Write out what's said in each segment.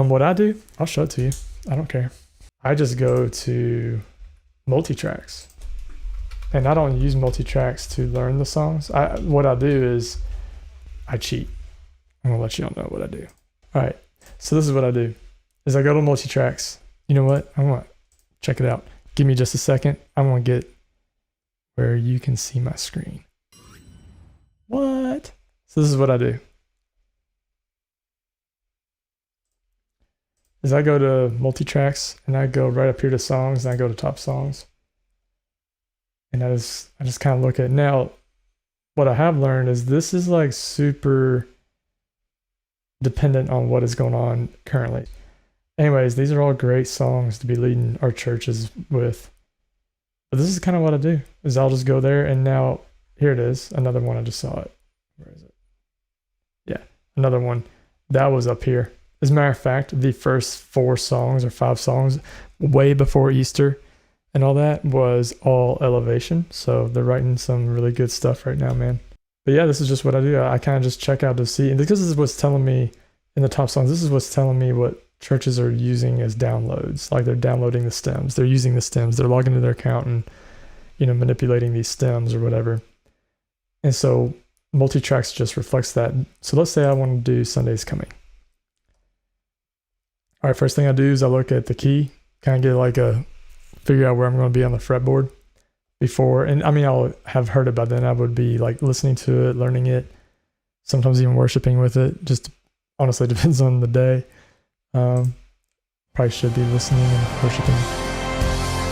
What I do, I'll show it to you. I don't care. I just go to multi-tracks. And I don't use multi-tracks to learn the songs. What I do is I cheat. I'm gonna let you all know what I do. All right, so this is what I do, is I go to multi-tracks. You know what? I want, check it out. Give me just a second. I want to get where you can see my screen. What? So this is what I do. Is I go to multi-tracks and I go right up here to songs and I go to top songs. And I just kind of look at it. Now, what I have learned is this is like super dependent on what is going on currently. Anyways, these are all great songs to be leading our churches with. But this is kind of what I do, is I'll just go there, and now here it is. Another one, I just saw it. Where is it? Yeah, another one. That was up here. As a matter of fact, the first 4 songs or 5 songs way before Easter and all that was all elevation. So they're writing some really good stuff right now, man. But yeah, this is just what I do. I kind of just check out to see. And because this is what's telling me in the top songs, this is what's telling me what churches are using as downloads. Like they're downloading the stems. They're using the stems. They're logging into their account and, you know, manipulating these stems or whatever. And so multi-tracks just reflects that. So let's say I want to do Sunday's Coming. All right, first thing I do is I look at the key, kind of get like figure out where I'm going to be on the fretboard before. And I mean, I'll have heard it by then. I would be like listening to it, learning it, sometimes even worshiping with it. Just honestly depends on the day. Probably should be listening and worshiping.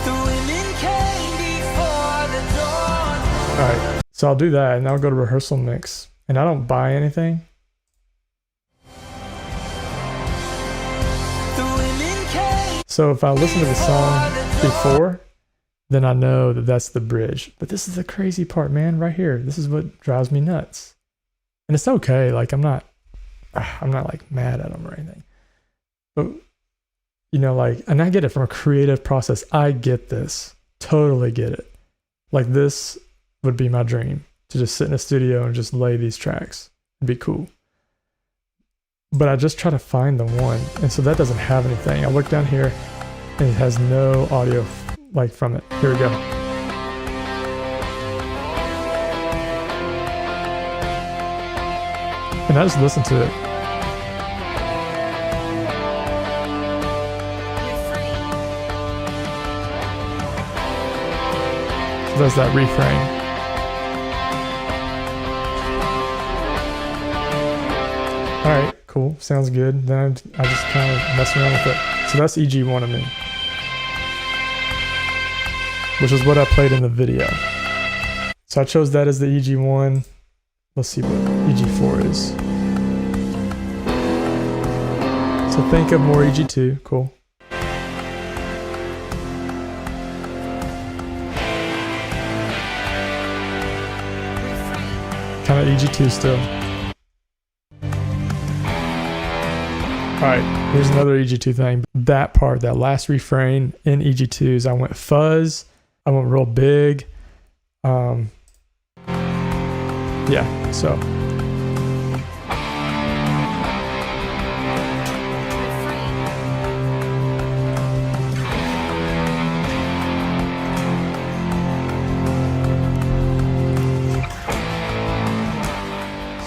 The women came before the dawn. All right, so I'll do that and I'll go to rehearsal mix and I don't buy anything. So if I listen to the song before, then I know that that's the bridge. But this is the crazy part, man, right here. This is what drives me nuts. And it's okay. Like I'm not like mad at them or anything. But, you know, like, and I get it from a creative process. I get this. Totally get it. Like this would be my dream, to just sit in a studio and just lay these tracks. It'd be cool. But I just try to find the one. And so that doesn't have anything. I look down here and it has no audio like from it. Here we go. And I just listen to it. So there's that refrain. All right. Cool, sounds good. Then I just kind of mess around with it. So that's EG1 of me, which is what I played in the video. So I chose that as the EG1. Let's see what EG4 is. So think of more EG2, cool. Kind of EG2 still. All right, here's another EG2 thing. That part, that last refrain in EG2s, I went fuzz, I went real big. Yeah, so.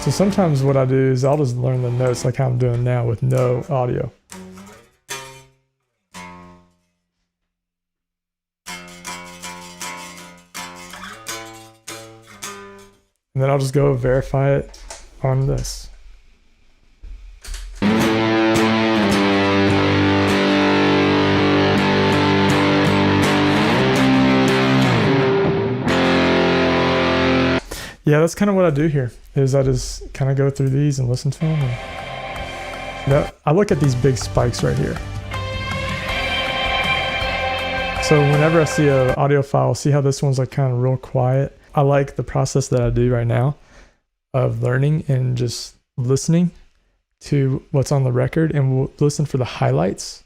So sometimes what I do is I'll just learn the notes like how I'm doing now with no audio. And then I'll just go verify it on this. Yeah, that's kind of what I do here, is I just kind of go through these and listen to them. And I look at these big spikes right here. So whenever I see an audio file, see how this one's like kind of real quiet? I like the process that I do right now of learning and just listening to what's on the record, and we'll listen for the highlights.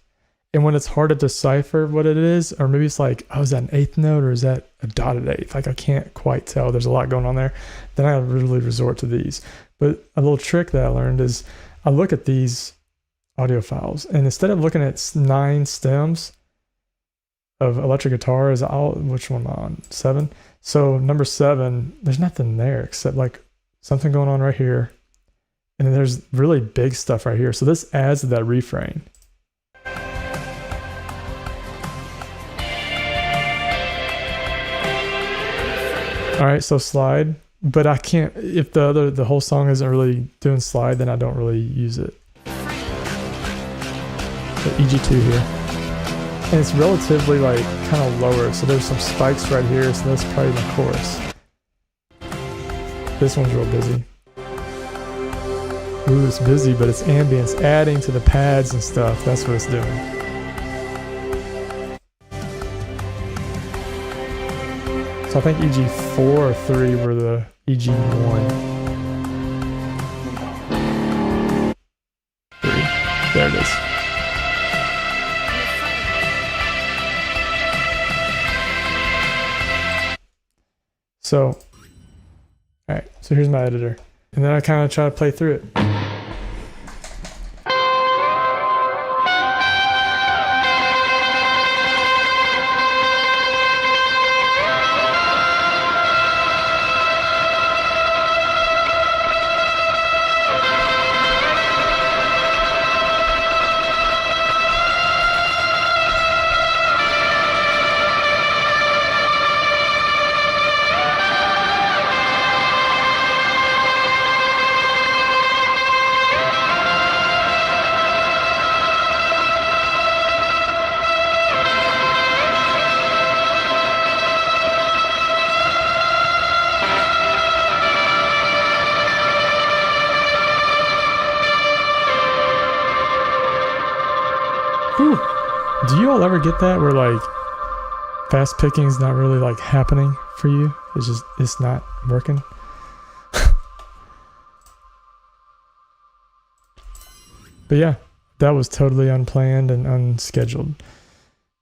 And when it's hard to decipher what it is, or maybe it's like, oh, is that an eighth note or is that a dotted eighth? Like I can't quite tell. There's a lot going on there. Then I really resort to these. But a little trick that I learned is I look at these audio files. And instead of looking at 9 stems of electric guitar, which one am I on? 7. So number 7, there's nothing there except like something going on right here. And then there's really big stuff right here. So this adds to that refrain. All right, so slide, but I can't, if the whole song isn't really doing slide, then I don't really use it. So EG2 here. And it's relatively like kind of lower, so there's some spikes right here, so that's probably the chorus. This one's real busy. Ooh, it's busy, but it's ambience, adding to the pads and stuff. That's what it's doing. So I think EG4 or 3 were the EG1. 3. There it is. So, all right, so here's my editor. And then I kind of try to play through it. Whew. Do you all ever get that where like fast picking is not really like happening for you? It's not working. But yeah, that was totally unplanned and unscheduled.